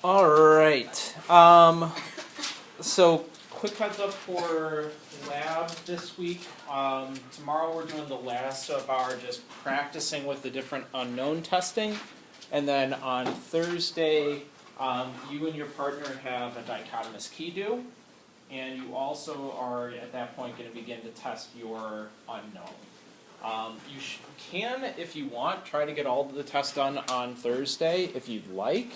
All right. So quick heads up for lab this week. Tomorrow we're doing the last of our just practicing with the different unknown testing. And then on Thursday, you and your partner have a dichotomous key due. And you also are, at that point, going to begin to test your unknown. You can, if you want, try to get all of the tests done on Thursday if you'd like.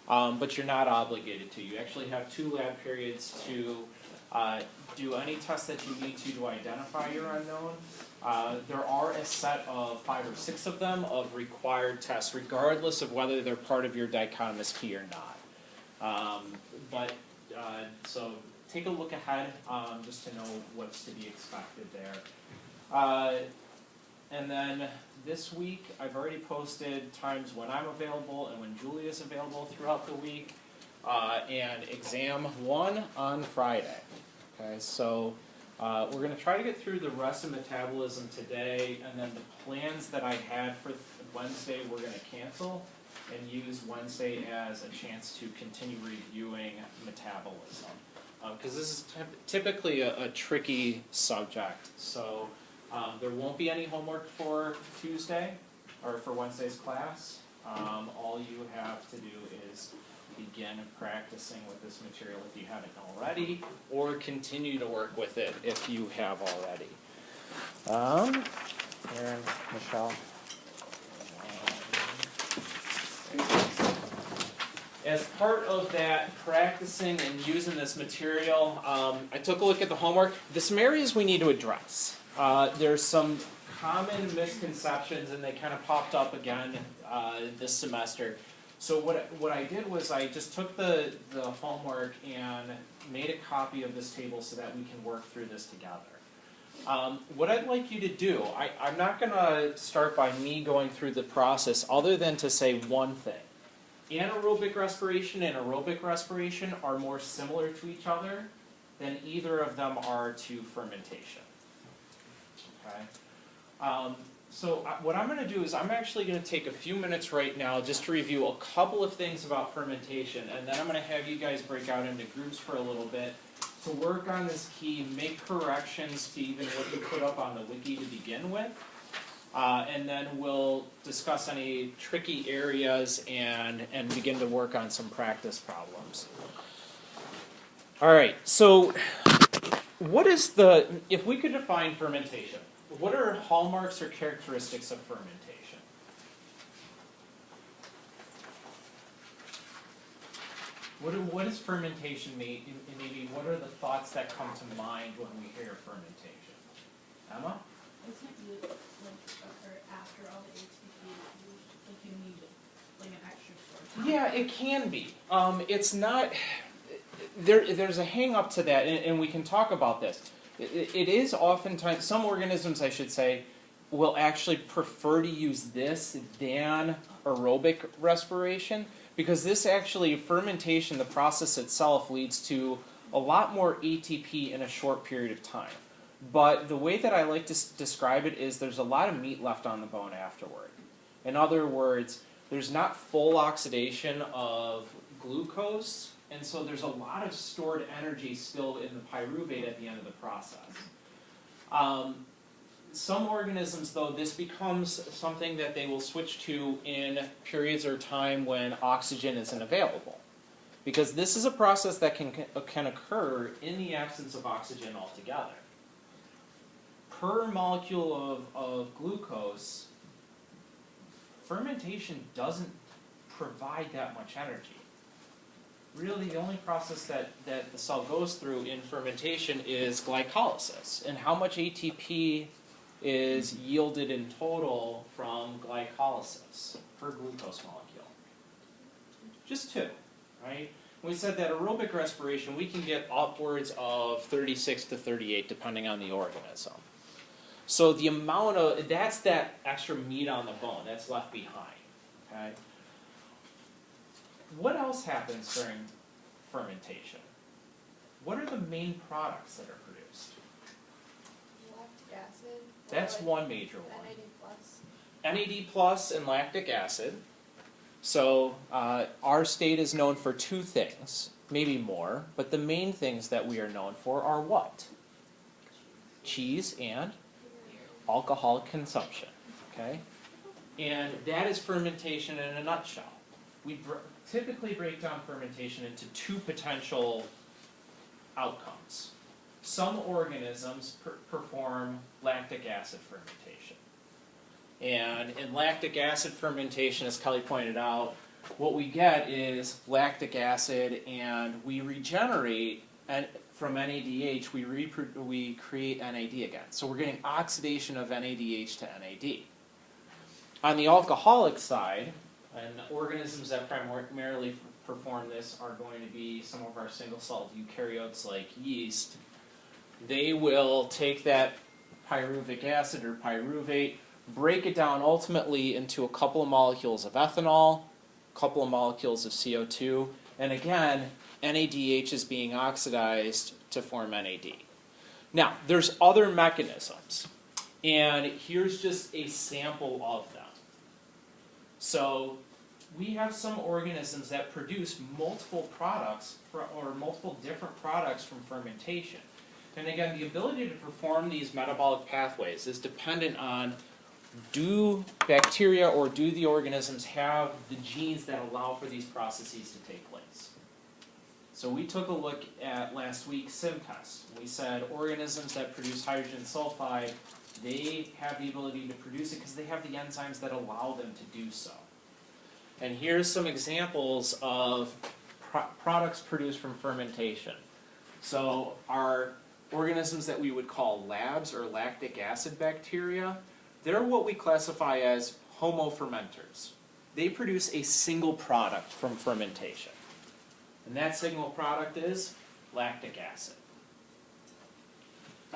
But you're not obligated to. You actually have 2 lab periods to do any tests that you need to identify your unknown. There are a set of 5 or 6 of them of required tests, regardless of whether they're part of your dichotomous key or not. So take a look ahead just to know what's to be expected there. And then this week, I've already posted times when I'm available and when Julia's available throughout the week, and exam 1 on Friday. Okay, so we're going to try to get through the rest of metabolism today, and then the plans that I had for Wednesday we're going to cancel and use Wednesday as a chance to continue reviewing metabolism. Because this is typically a tricky subject. So there won't be any homework for Tuesday or for Wednesday's class. All you have to do is begin practicing with this material if you haven't already, or continue to work with it if you have already. Aaron, Michelle. As part of that practicing and using this material, I took a look at the homework. There's some areas we need to address. There's some common misconceptions, and they kind of popped up again this semester. So what I did was I just took the homework and made a copy of this table so that we can work through this together. What I'd like you to do, I'm not going to start by me going through the process other than to say one thing. Anaerobic respiration and aerobic respiration are more similar to each other than either of them are to fermentation. Okay? So what I'm going to do is I'm actually going to take a few minutes right now just to review a couple of things about fermentation, and then I'm going to have you guys break out into groups for a little bit to work on this key, make corrections to even what you put up on the wiki to begin with. And then we'll discuss any tricky areas and begin to work on some practice problems. All right, so if we could define fermentation, what are hallmarks or characteristics of fermentation? What does fermentation mean? Maybe what are the thoughts that come to mind when we hear fermentation? Emma? Isn't it occur after all the ATP? Like you need like an extra source? Yeah, it can be. It's not. There's a hang up to that, and we can talk about this. It is oftentimes, some organisms, I should say, will actually prefer to use this than aerobic respiration, because this actually, fermentation, the process itself, leads to a lot more ATP in a short period of time. But the way that I like to describe it is there's a lot of meat left on the bone afterward. In other words, there's not full oxidation of glucose, and so there's a lot of stored energy still in the pyruvate at the end of the process. Some organisms, though, this becomes something that they will switch to in periods or time when oxygen isn't available. Because this is a process that can occur in the absence of oxygen altogether. Per molecule of glucose, fermentation doesn't provide that much energy. Really, the only process that the cell goes through in fermentation is glycolysis. And how much ATP is yielded in total from glycolysis per glucose molecule? Just 2, right? We said that aerobic respiration, we can get upwards of 36 to 38 depending on the organism. So the amount of, that's that extra meat on the bone that's left behind, okay? What else happens during fermentation? What are the main products that are produced? Lactic acid. That's one major one. NAD+. NAD+ and lactic acid. So our state is known for two things, maybe more, but the main things that we are known for are what? Cheese and alcoholic consumption, okay? And that is fermentation in a nutshell. We typically break down fermentation into two potential outcomes. Some organisms perform lactic acid fermentation. And in lactic acid fermentation, as Kelly pointed out, what we get is lactic acid, and we regenerate, and from NADH, we create NAD again. So we're getting oxidation of NADH to NAD. On the alcoholic side, and organisms that primarily perform this are going to be some of our single-celled eukaryotes like yeast. They will take that pyruvic acid or pyruvate, break it down ultimately into a couple of molecules of ethanol, a couple of molecules of CO2, and again, NADH is being oxidized to form NAD. Now, there's other mechanisms, and here's just a sample of them. So, we have some organisms that produce multiple products, or multiple different products from fermentation. And again, the ability to perform these metabolic pathways is dependent on, do bacteria or do the organisms have the genes that allow for these processes to take place? So we took a look at last week's SIM test. We said organisms that produce hydrogen sulfide, they have the ability to produce it because they have the enzymes that allow them to do so. And here's some examples of products produced from fermentation. So our organisms that we would call labs or lactic acid bacteria, they're what we classify as homofermenters. They produce a single product from fermentation. And that single product is lactic acid.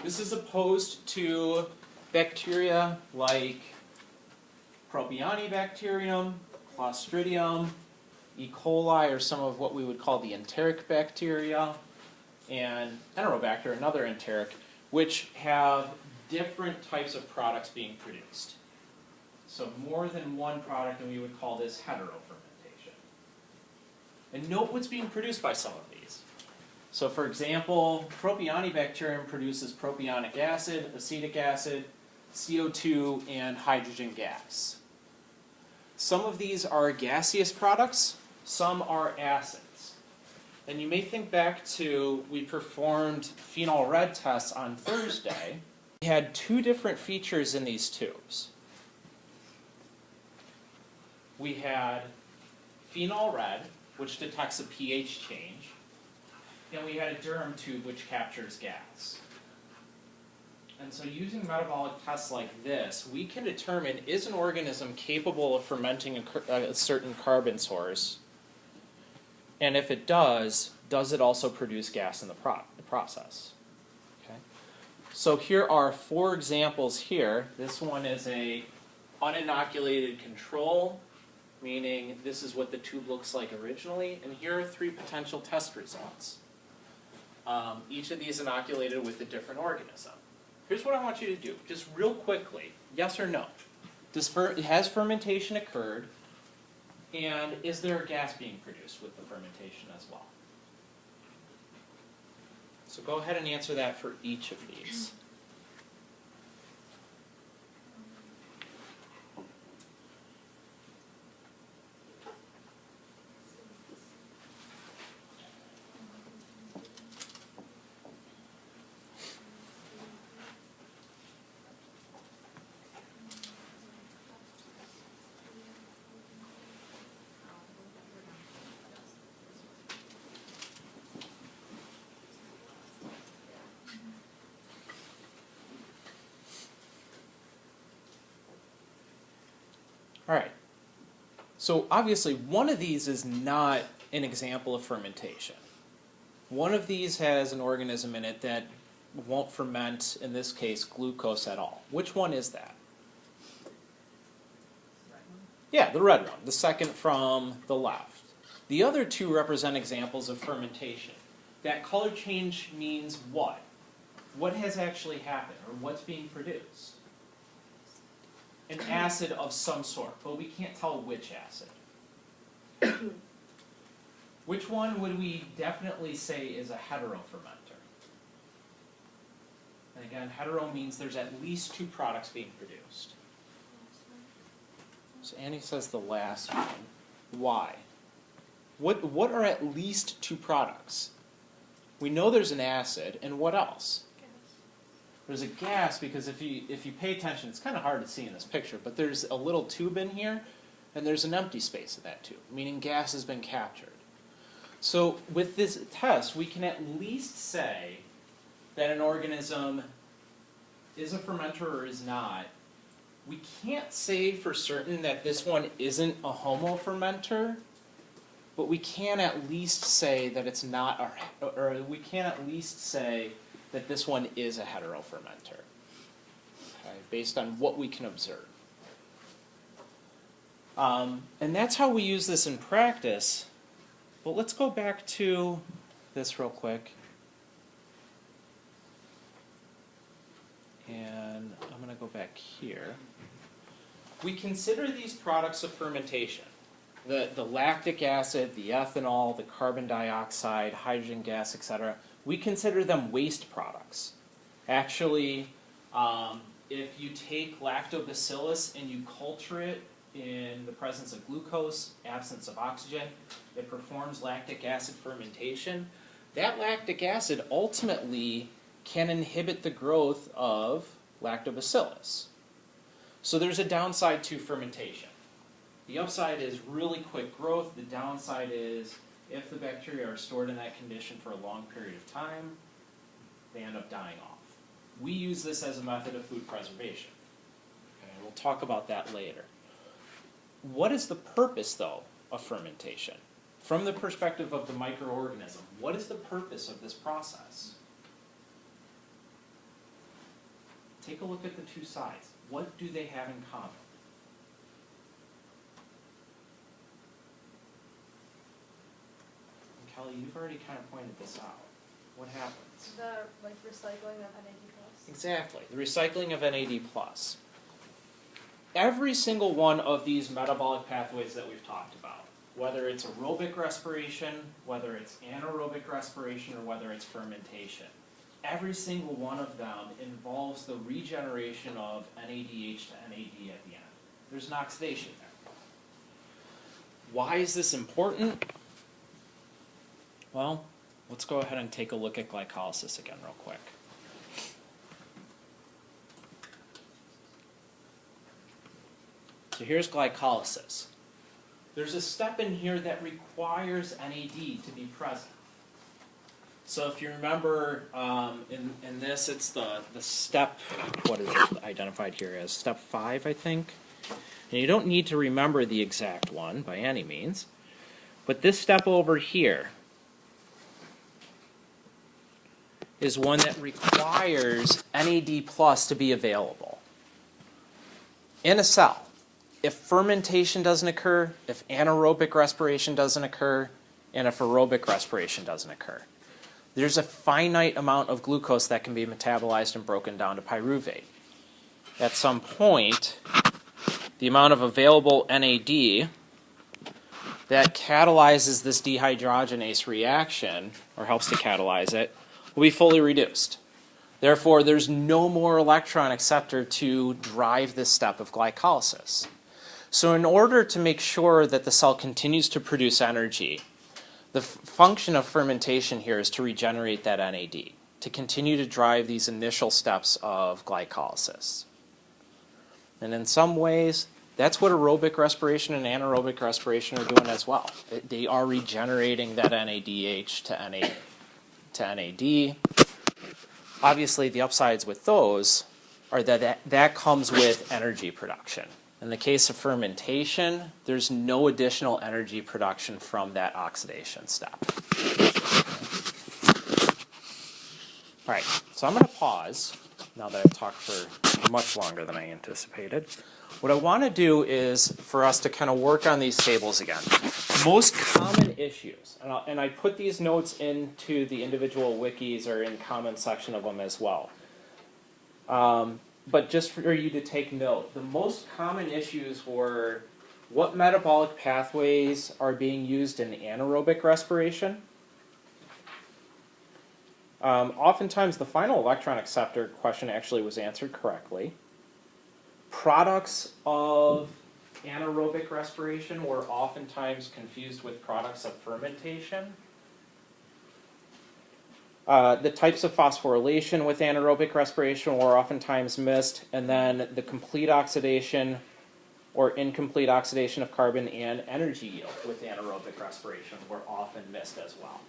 This is opposed to bacteria like Propionibacterium, Clostridium, E. coli, or some of what we would call the enteric bacteria, and Enterobacter, another enteric, which have different types of products being produced. So more than one product, and we would call this heterofermentation. And note what's being produced by some of these. So for example, Propionibacterium produces propionic acid, acetic acid, CO2, and hydrogen gas. Some of these are gaseous products, some are acids. And you may think back to, we performed phenol red tests on Thursday. We had two different features in these tubes. We had phenol red, which detects a pH change, and we had a Durham tube, which captures gas. And so using metabolic tests like this, we can determine, is an organism capable of fermenting a certain carbon source? And if it does it also produce gas in the process? Okay. So here are 4 examples here. This one is a uninoculated control, meaning this is what the tube looks like originally. And here are 3 potential test results. Each of these inoculated with a different organism. Here's what I want you to do, just real quickly, yes or no. Has fermentation occurred, and is there gas being produced with the fermentation as well? So go ahead and answer that for each of these. All right, so obviously one of these is not an example of fermentation. One of these has an organism in it that won't ferment, in this case, glucose at all. Which one is that? Yeah, the red one, the second from the left. The other 2 represent examples of fermentation. That color change means what? What has actually happened, or what's being produced? An acid of some sort, but we can't tell which acid. Which one would we definitely say is a heterofermenter? And again, hetero means there's at least 2 products being produced. So Annie says the last one. Why? What are at least 2 products? We know there's an acid, and what else? There's a gas, because if you pay attention, it's kind of hard to see in this picture, but there's a little tube in here, and there's an empty space in that tube, meaning gas has been captured. So with this test, we can at least say that an organism is a fermenter or is not. We can't say for certain that this one isn't a homofermenter, but we can at least say that it's not, or we can at least say that this one is a heterofermenter, okay, based on what we can observe. And that's how we use this in practice. But let's go back to this real quick. And I'm going to go back here. We consider these products of fermentation. The lactic acid, the ethanol, the carbon dioxide, hydrogen gas, etc. We consider them waste products. Actually, if you take lactobacillus and you culture it in the presence of glucose, absence of oxygen, it performs lactic acid fermentation. That lactic acid ultimately can inhibit the growth of lactobacillus. So there's a downside to fermentation. The upside is really quick growth. The downside is if the bacteria are stored in that condition for a long period of time, they end up dying off. We use this as a method of food preservation. Okay, we'll talk about that later. What is the purpose, though, of fermentation? From the perspective of the microorganism, what is the purpose of this process? Take a look at the 2 sides. What do they have in common? And Kelly, you've already kind of pointed this out. What happens? The recycling of NAD+. Exactly, the recycling of NAD+. Every single one of these metabolic pathways that we've talked about, whether it's aerobic respiration, whether it's anaerobic respiration, or whether it's fermentation, every single one of them involves the regeneration of NADH to NAD at the end. There's an oxidation there. Why is this important? Well, let's go ahead and take a look at glycolysis again real quick. So here's glycolysis. There's a step in here that requires NAD to be present. So if you remember in this, it's the step, what is it identified here as? Step 5, I think. And you don't need to remember the exact one by any means. But this step over here is one that requires NAD+ to be available in a cell. If fermentation doesn't occur, if anaerobic respiration doesn't occur, and if aerobic respiration doesn't occur, there's a finite amount of glucose that can be metabolized and broken down to pyruvate. At some point, the amount of available NAD that catalyzes this dehydrogenase reaction, or helps to catalyze it, will be fully reduced. Therefore, there's no more electron acceptor to drive this step of glycolysis. So in order to make sure that the cell continues to produce energy, the function of fermentation here is to regenerate that NAD, to continue to drive these initial steps of glycolysis. And in some ways, that's what aerobic respiration and anaerobic respiration are doing as well. They are regenerating that NADH to NAD. Obviously, the upsides with those are that comes with energy production. In the case of fermentation, there's no additional energy production from that oxidation step. All right, so I'm going to pause now that I've talked for much longer than I anticipated. What I want to do is for us to kind of work on these tables again. Most common issues, and I put these notes into the individual wikis or in comment section of them as well. But just for you to take note, the most common issues were What metabolic pathways are being used in anaerobic respiration? Oftentimes the final electron acceptor question actually was answered correctly. Products of anaerobic respiration were oftentimes confused with products of fermentation. The types of phosphorylation with anaerobic respiration were oftentimes missed, and then the complete oxidation or incomplete oxidation of carbon and energy yield with anaerobic respiration were often missed as well.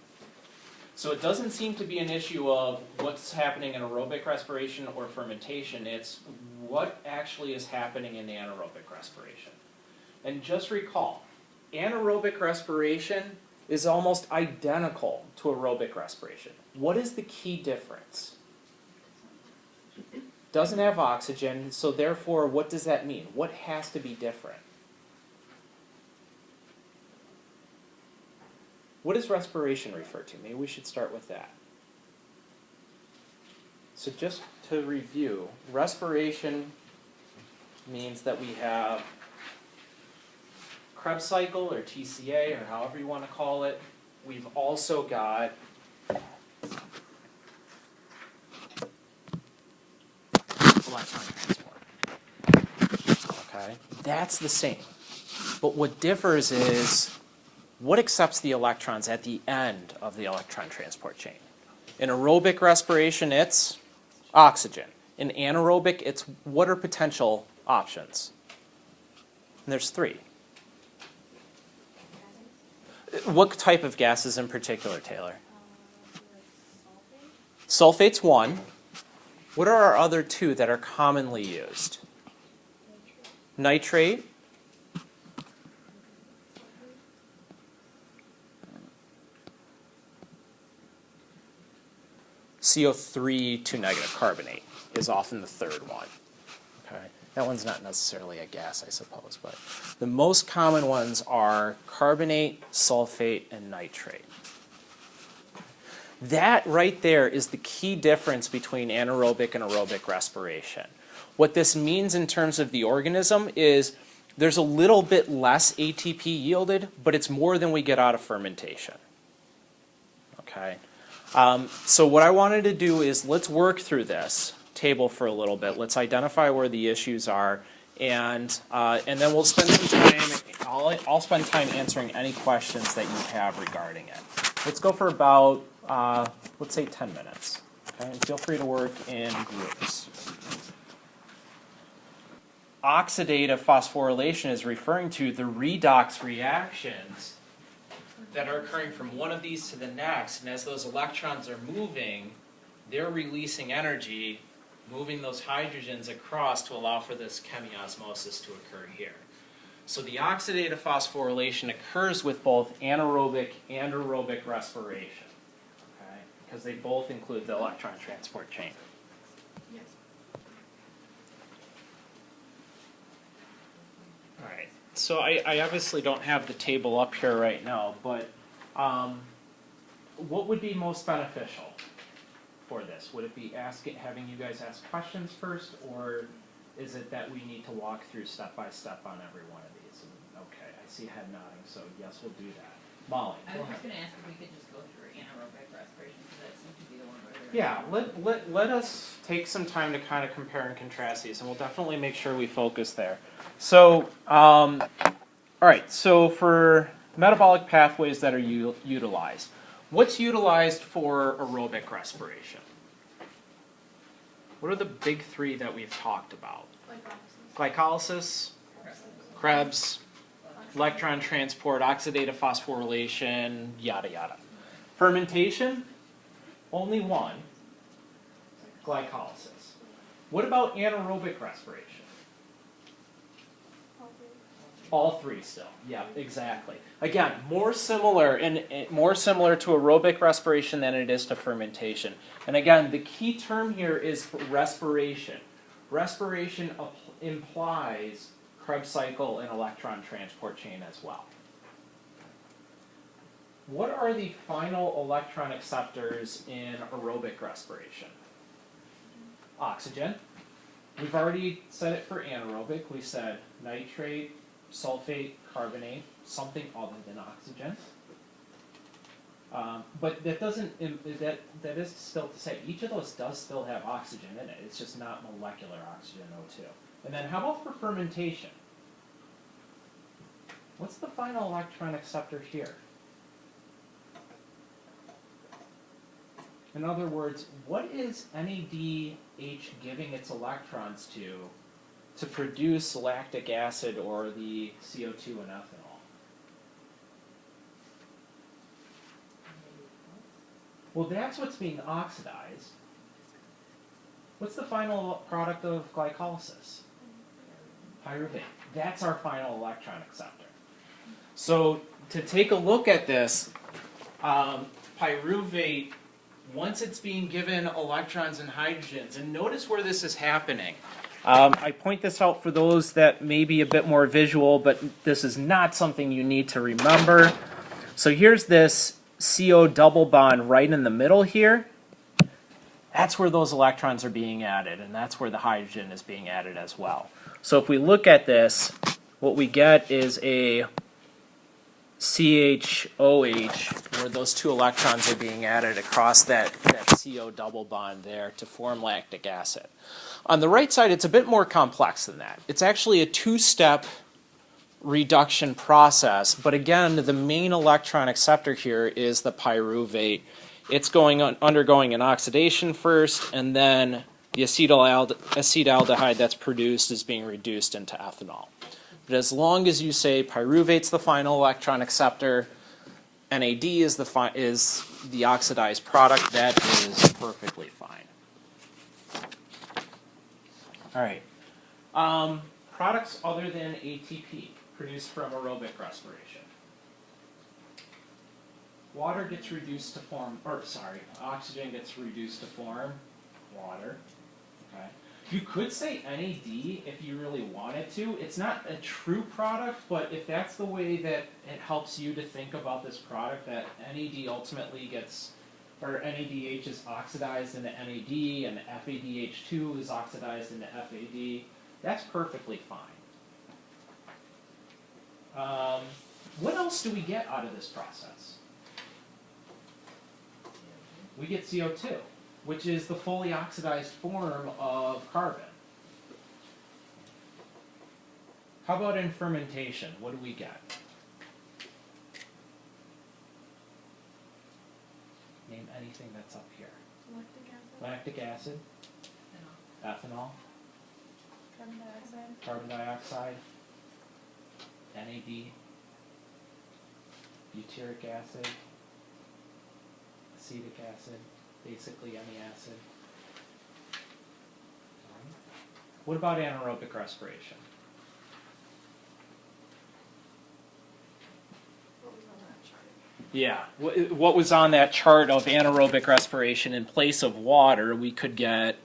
So it doesn't seem to be an issue of what's happening in aerobic respiration or fermentation, it's what actually is happening in anaerobic respiration. And just recall, anaerobic respiration is almost identical to aerobic respiration. What is the key difference? Doesn't have oxygen, so therefore what does that mean? What has to be different? What does respiration refer to? Maybe we should start with that. So just to review, respiration means that we have Krebs cycle or TCA or however you want to call it. We've also got electron transport. Okay, that's the same. But what differs is what accepts the electrons at the end of the electron transport chain. In aerobic respiration, it's oxygen. In anaerobic, it's what are potential options? And there's three. What type of gases in particular, Taylor? Sulfate's one. What are our other two that are commonly used? Nitrate. CO3 2 negative carbonate is often the third one. Okay, that one's not necessarily a gas, I suppose, but the most common ones are carbonate, sulfate, and nitrate. That right there is the key difference between anaerobic and aerobic respiration. What this means in terms of the organism is there's a little bit less ATP yielded, but it's more than we get out of fermentation. Okay. So what I wanted to do is let's work through this table for a little bit. Let's identify where the issues are, and then we'll spend some time. I'll spend time answering any questions that you have regarding it. Let's go for about let's say 10 minutes. Okay, and feel free to work in groups. Oxidative phosphorylation is referring to the redox reactions that are occurring from one of these to the next, and as those electrons are moving, they're releasing energy, moving those hydrogens across to allow for this chemiosmosis to occur here. So the oxidative phosphorylation occurs with both anaerobic and aerobic respiration, okay? Because they both include the electron transport chain. Yes. All right. So I obviously don't have the table up here right now, but what would be most beneficial for this? Would it be having you guys ask questions first, or is it that we need to walk through step by step on every one of these? Okay, I see head nodding, so yes, we'll do that. Molly, I go was just ahead. going to ask if we could just go through anaerobic respiration, because that seems to be the one where they're... Yeah, let us take some time to kind of compare and contrast these, and we'll definitely make sure we focus there. So, all right, so for metabolic pathways that are utilized, what's utilized for aerobic respiration? What are the big three that we've talked about? Glycolysis, Krebs, electron transport, oxidative phosphorylation, yada yada. Fermentation, only one, glycolysis. What about anaerobic respiration? All three still. Yeah, exactly. Again, more similar to aerobic respiration than it is to fermentation. And again, the key term here is respiration. Respiration implies Krebs cycle and electron transport chain as well. What are the final electron acceptors in aerobic respiration? Oxygen. We've already said it for anaerobic. We said nitrate, sulfate, carbonate, something other than oxygen. But that doesn't, that is still to say, each of those does still have oxygen in it. It's just not molecular oxygen, O2. And then how about for fermentation? What's the final electron acceptor here? In other words, what is NADH giving its electrons to produce lactic acid or the CO2 and ethanol? Well, that's what's being oxidized. What's the final product of glycolysis? Pyruvate. That's our final electron acceptor. So to take a look at this, pyruvate, once it's being given electrons and hydrogens, and notice where this is happening. I point this out for those that may be a bit more visual, but this is not something you need to remember. So here's this CO double bond right in the middle here. That's where those electrons are being added, and that's where the hydrogen is being added as well. So if we look at this, what we get is a CHOH, where those two electrons are being added across that CO double bond there to form lactic acid. On the right side, it's a bit more complex than that. It's actually a two-step reduction process, but again, the main electron acceptor here is the pyruvate. It's undergoing an oxidation first, and then the acetaldehyde that's produced is being reduced into ethanol. But as long as you say pyruvate's the final electron acceptor, NAD is the oxidized product, that is perfectly fine. All right. Products other than ATP produced from aerobic respiration. Water gets reduced to form, oxygen gets reduced to form water. Okay. You could say NAD if you really wanted to. It's not a true product, but if that's the way that it helps you to think about this product, that NAD ultimately gets, or NADH is oxidized into NAD, and FADH2 is oxidized into FAD, that's perfectly fine. What else do we get out of this process? We get CO2, which is the fully oxidized form of carbon. How about in fermentation? What do we get? Name anything that's up here. Lactic acid. Lactic acid, ethanol, Carbon dioxide. carbon dioxide, NAD, butyric acid, acetic acid, basically any acid. What about anaerobic respiration? What was on that chart? Yeah, what was on that chart of anaerobic respiration in place of water, we could get,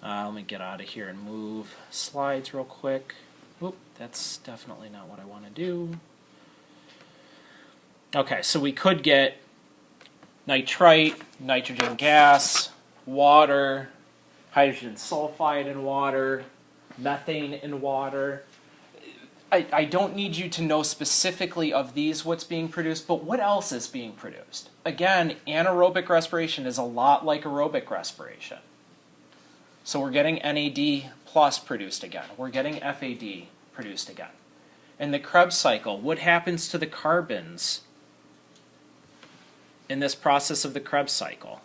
let me get out of here and move slides real quick. Oop, that's definitely not what I want to do. Okay, so we could get nitrite, nitrogen gas, water, hydrogen sulfide in water, methane in water. I don't need you to know specifically of these what's being produced, but what else is being produced? Again, anaerobic respiration is a lot like aerobic respiration. So we're getting NAD plus produced again. We're getting FAD produced again. In the Krebs cycle, what happens to the carbons in this process of the Krebs cycle?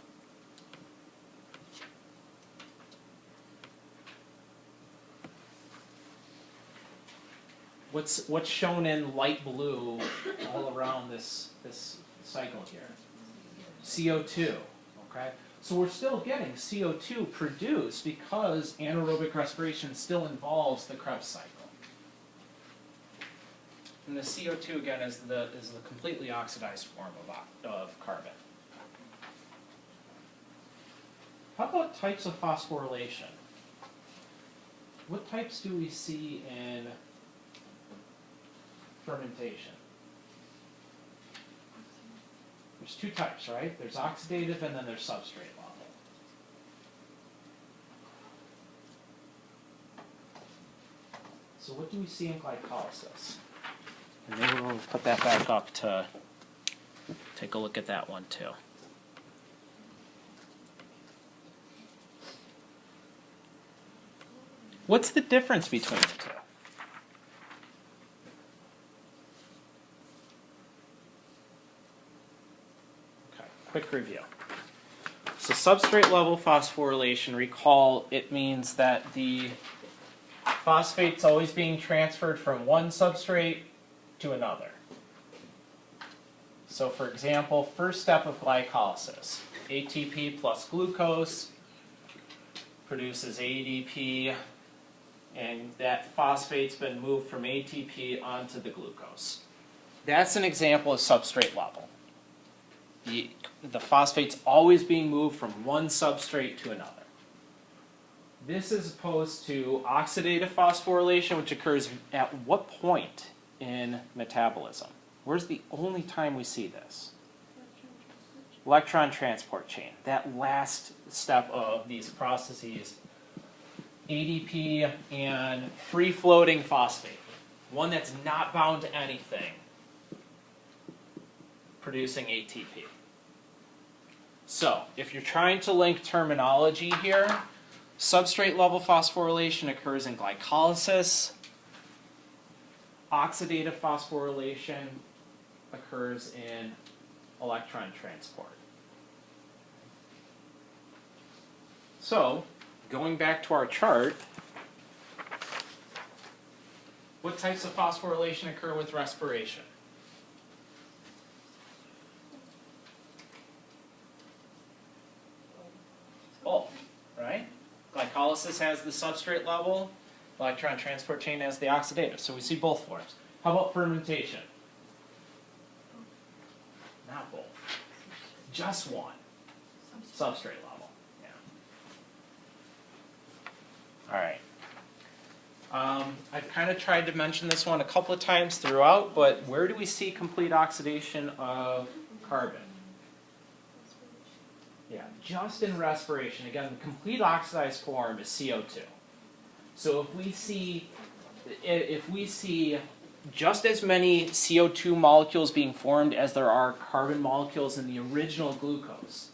What's shown in light blue all around this cycle here? CO2, okay? So we're still getting CO2 produced because anaerobic respiration still involves the Krebs cycle. And the CO2 again is the completely oxidized form of carbon. How about types of phosphorylation? What types do we see in fermentation? There's two types, right? There's oxidative and then there's substrate level. So what do we see in glycolysis? And maybe we'll put that back up to take a look at that one too. What's the difference between the two? Okay, quick review. So substrate level phosphorylation, recall it means that the phosphate's always being transferred from one substrate to another. So for example, first step of glycolysis, ATP plus glucose produces ADP, and that phosphate's been moved from ATP onto the glucose. That's an example of substrate level. The phosphate's always being moved from one substrate to another. This is opposed to oxidative phosphorylation, which occurs at what point in metabolism? Where's the only time we see this? Electron transport chain. That last step of these processes, ADP and free-floating phosphate, one that's not bound to anything, producing ATP. So, if you're trying to link terminology here, substrate level phosphorylation occurs in glycolysis. Oxidative phosphorylation occurs in electron transport. So, going back to our chart, what types of phosphorylation occur with respiration? Both, right? Glycolysis has the substrate level, electron transport chain has the oxidative. So we see both forms. How about fermentation? Not both. Just one. Substrate level. Yeah. All right. I've kind of tried to mention this one a couple of times throughout, but where do we see complete oxidation of carbon? Yeah, just in respiration. Again, the complete oxidized form is CO2. So if we see just as many CO2 molecules being formed as there are carbon molecules in the original glucose.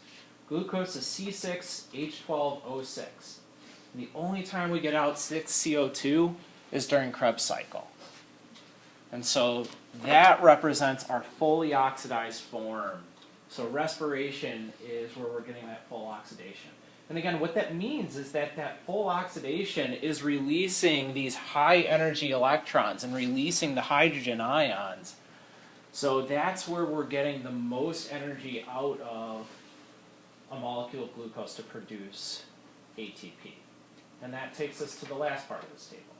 Glucose is C6H12O6. And the only time we get out 6 CO2 is during Krebs cycle. And so that represents our fully oxidized form. So respiration is where we're getting that full oxidation. And again, what that means is that that full oxidation is releasing these high energy electrons and releasing the hydrogen ions. So that's where we're getting the most energy out of a molecule of glucose to produce ATP. And that takes us to the last part of this table.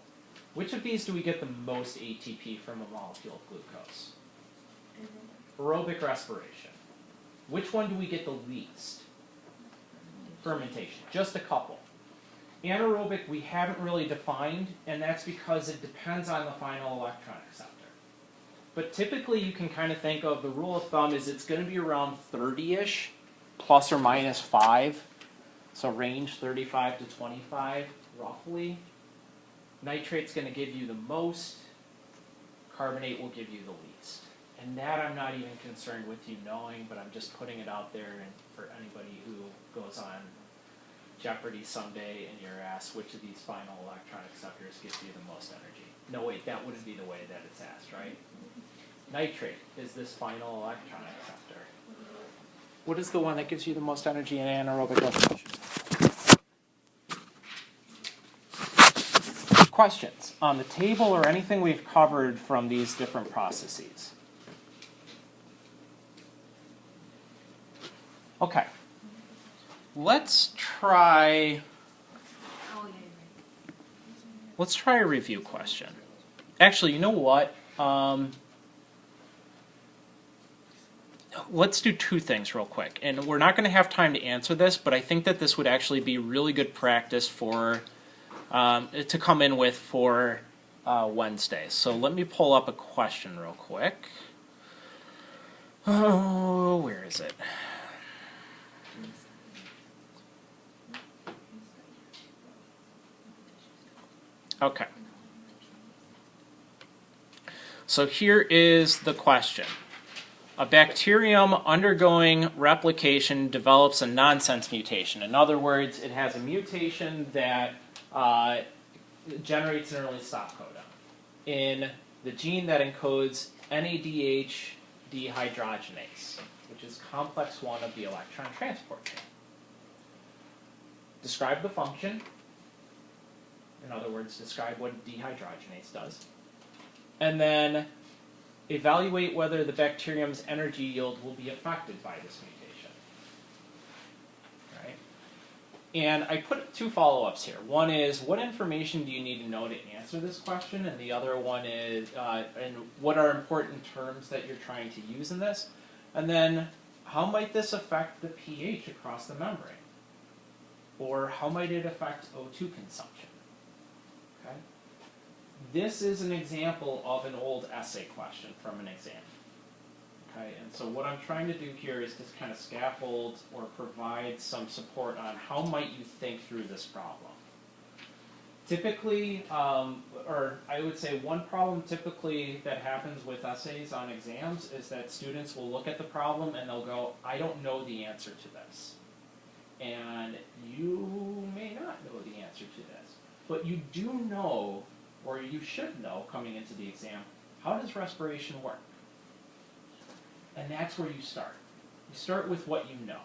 Which of these do we get the most ATP from a molecule of glucose? Aerobic respiration. Which one do we get the least? Fermentation. Just a couple. Anaerobic we haven't really defined, and that's because it depends on the final electron acceptor. But typically you can kind of think of the rule of thumb is it's going to be around 30-ish, plus or minus 5. So range 35 to 25, roughly. Nitrate's going to give you the most. Carbonate will give you the least. And that I'm not even concerned with you knowing, but I'm just putting it out there and for anybody who goes on Jeopardy someday and you're asked which of these final electron acceptors gives you the most energy. No, wait, that wouldn't be the way that it's asked, right? Nitrate is this final electron acceptor. What is the one that gives you the most energy in anaerobic respiration? Questions on the table or anything we've covered from these different processes? Okay. Let's try a review question. Actually, you know what? Let's do two things real quick. And we're not going to have time to answer this, but I think that this would actually be really good practice for to come in with for Wednesday. So let me pull up a question real quick. Oh, where is it? Okay. So here is the question. A bacterium undergoing replication develops a nonsense mutation. In other words, it has a mutation that generates an early stop codon in the gene that encodes NADH dehydrogenase, which is complex 1 of the electron transport chain. Describe the function. In other words, describe what dehydrogenase does. And then evaluate whether the bacterium's energy yield will be affected by this mutation. Right? And I put 2 follow-ups here. One is, what information do you need to know to answer this question? And the other one is, and what are important terms that you're trying to use in this? And then, how might this affect the pH across the membrane? Or how might it affect O2 consumption? Okay? This is an example of an old essay question from an exam. Okay, and so what I'm trying to do here is just kind of scaffold or provide some support on how might you think through this problem. Typically, or I would say one problem typically that happens with essays on exams is that students will look at the problem and they'll go, I don't know the answer to this. And you may not know the answer to this, but you do know, or you should know coming into the exam, how does respiration work? And that's where you start. You start with what you know,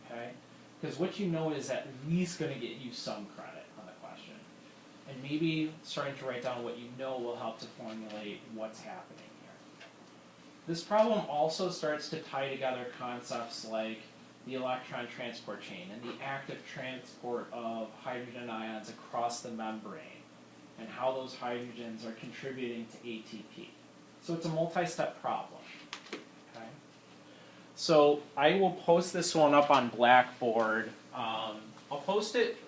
okay? Because what you know is at least going to get you some credit on the question. And maybe starting to write down what you know will help to formulate what's happening here. This problem also starts to tie together concepts like the electron transport chain and the active transport of hydrogen ions across the membrane and how those hydrogens are contributing to ATP. So it's a multi-step problem. Okay? So I will post this one up on Blackboard. I'll post it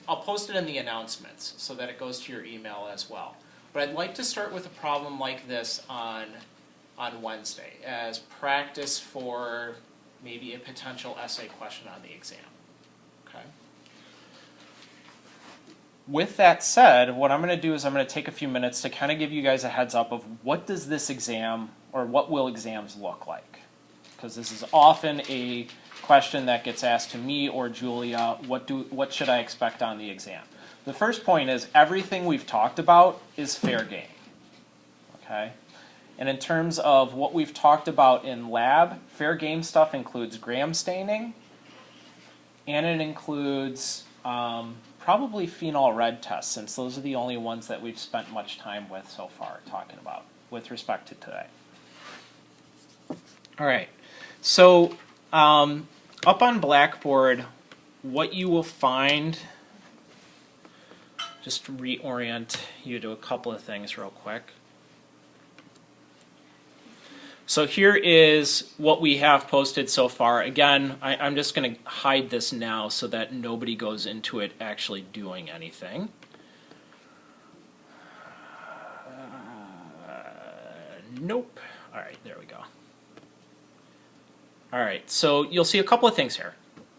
in the announcements so that it goes to your email as well. But I'd like to start with a problem like this on Wednesday as practice for maybe a potential essay question on the exam. Okay. With that said, what I'm going to do is I'm going to take a few minutes to kind of give you guys a heads up of what does this exam, or what will exams look like? Because this is often a question that gets asked to me or Julia, what should I expect on the exam? The first point is everything we've talked about is fair game. Okay? And in terms of what we've talked about in lab, fair game stuff includes gram staining, and it includes probably phenol red tests, since those are the only ones that we've spent much time with so far talking about with respect to today. All right, so up on Blackboard, what you will find, just to reorient you to a couple of things real quick. So here is what we have posted so far. Again, I'm just going to hide this now so that nobody goes into it actually doing anything. Nope. All right, there we go. All right, so you'll see a couple of things here.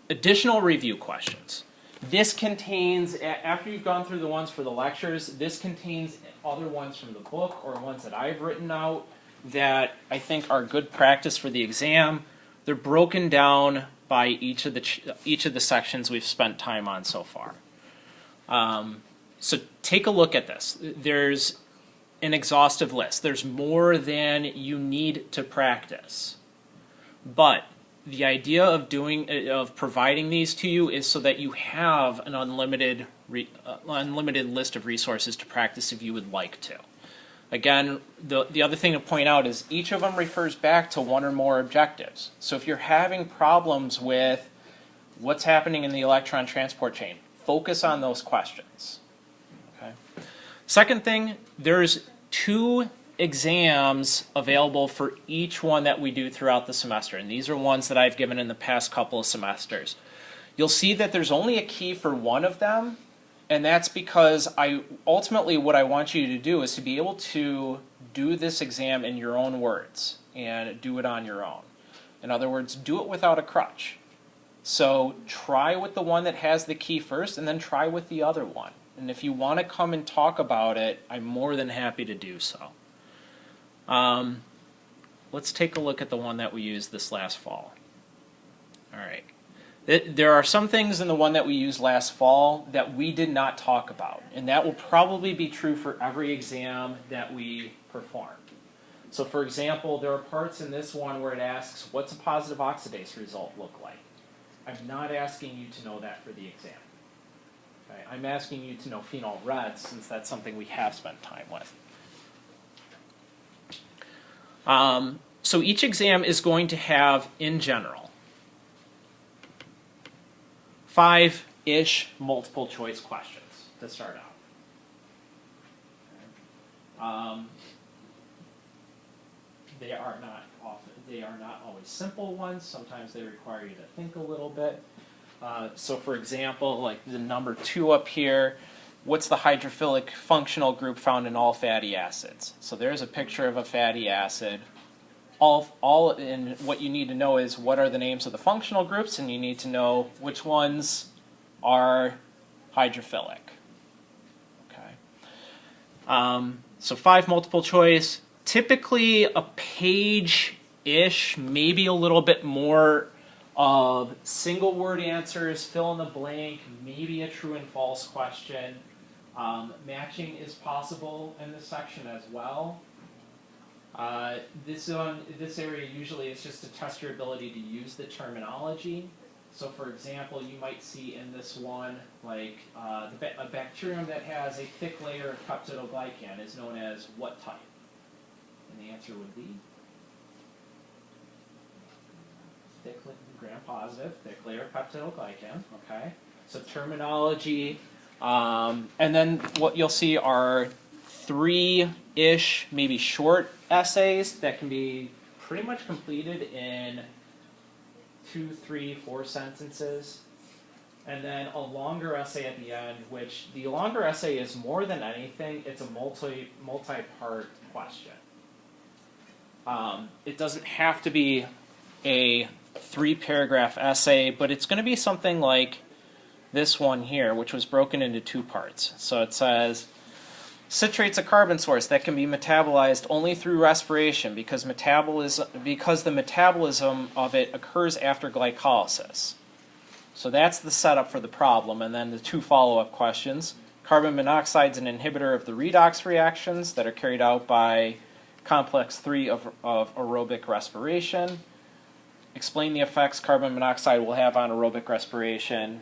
Additional review questions. This contains, after you've gone through the ones for the lectures, this contains other ones from the book or ones that I've written out that I think are good practice for the exam. They're broken down by each of the sections we've spent time on so far. So take a look at this. There's an exhaustive list. There's more than you need to practice. But the idea of providing these to you is so that you have an unlimited list of resources to practice if you would like to. Again, the other thing to point out is each of them refers back to one or more objectives. So if you're having problems with what's happening in the electron transport chain, focus on those questions. Okay. Second thing, there's 2 exams available for each one that we do throughout the semester, and these are ones that I've given in the past couple of semesters. You'll see that there's only a key for one of them, and that's because ultimately what I want you to do is to be able to do this exam in your own words and do it on your own. In other words, do it without a crutch. So try with the one that has the key first, and then try with the other one. And if you want to come and talk about it, I'm more than happy to do so. Let's take a look at the one that we used this last fall. All right. There are some things in the one that we used last fall that we did not talk about, and that will probably be true for every exam that we perform. So for example, there are parts in this one where it asks, what's a positive oxidase result look like? I'm not asking you to know that for the exam. Okay? I'm asking you to know phenol red, since that's something we have spent time with. So each exam is going to have, in general, 5-ish multiple choice questions to start out. They are not always simple ones. Sometimes they require you to think a little bit. So for example, like the number 2 up here, what's the hydrophilic functional group found in all fatty acids? So there's a picture of a fatty acid. And what you need to know is what are the names of the functional groups, and you need to know which ones are hydrophilic. Okay. So 5 multiple choice. Typically a page-ish, maybe a little bit more of single word answers, fill in the blank, maybe a true and false question. Matching is possible in this section as well. This area usually is just to test your ability to use the terminology. So for example, you might see in this one, like a bacterium that has a thick layer of peptidoglycan is known as what type? And the answer would be thick, gram-positive, thick layer of peptidoglycan. Okay, so terminology, and then what you'll see are 3-ish, maybe short essays that can be pretty much completed in 2, 3, 4 sentences. And then a longer essay at the end, which the longer essay is more than anything, it's a multi-part question. It doesn't have to be a 3-paragraph essay, but it's going to be something like this one here, which was broken into 2 parts. So it says, citrate's a carbon source that can be metabolized only through respiration because the metabolism of it occurs after glycolysis. So that's the setup for the problem, and then the 2 follow-up questions. Carbon monoxide is an inhibitor of the redox reactions that are carried out by complex 3 of aerobic respiration. Explain the effects carbon monoxide will have on aerobic respiration,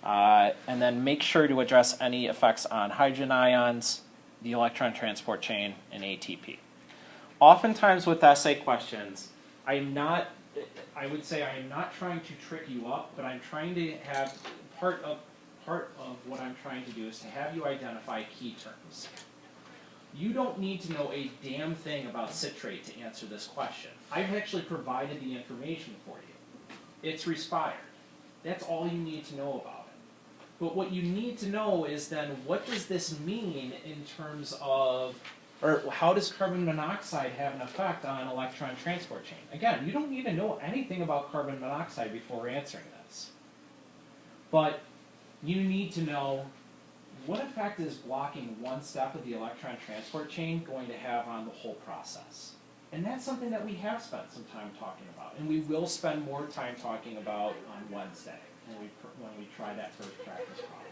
and then make sure to address any effects on hydrogen ions, the electron transport chain, and ATP. Oftentimes with essay questions, I would say I am not trying to trick you up, but I'm trying to have, part of what I'm trying to do is to have you identify key terms. You don't need to know a damn thing about citrate to answer this question. I've actually provided the information for you. It's respired. That's all you need to know about it. But what you need to know is then, what does this mean in terms of, or how does carbon monoxide have an effect on electron transport chain? Again, you don't need to know anything about carbon monoxide before answering this. But you need to know, what effect is blocking one step of the electron transport chain going to have on the whole process? And that's something that we have spent some time talking about, and we will spend more time talking about on Wednesday when we try that first practice problem.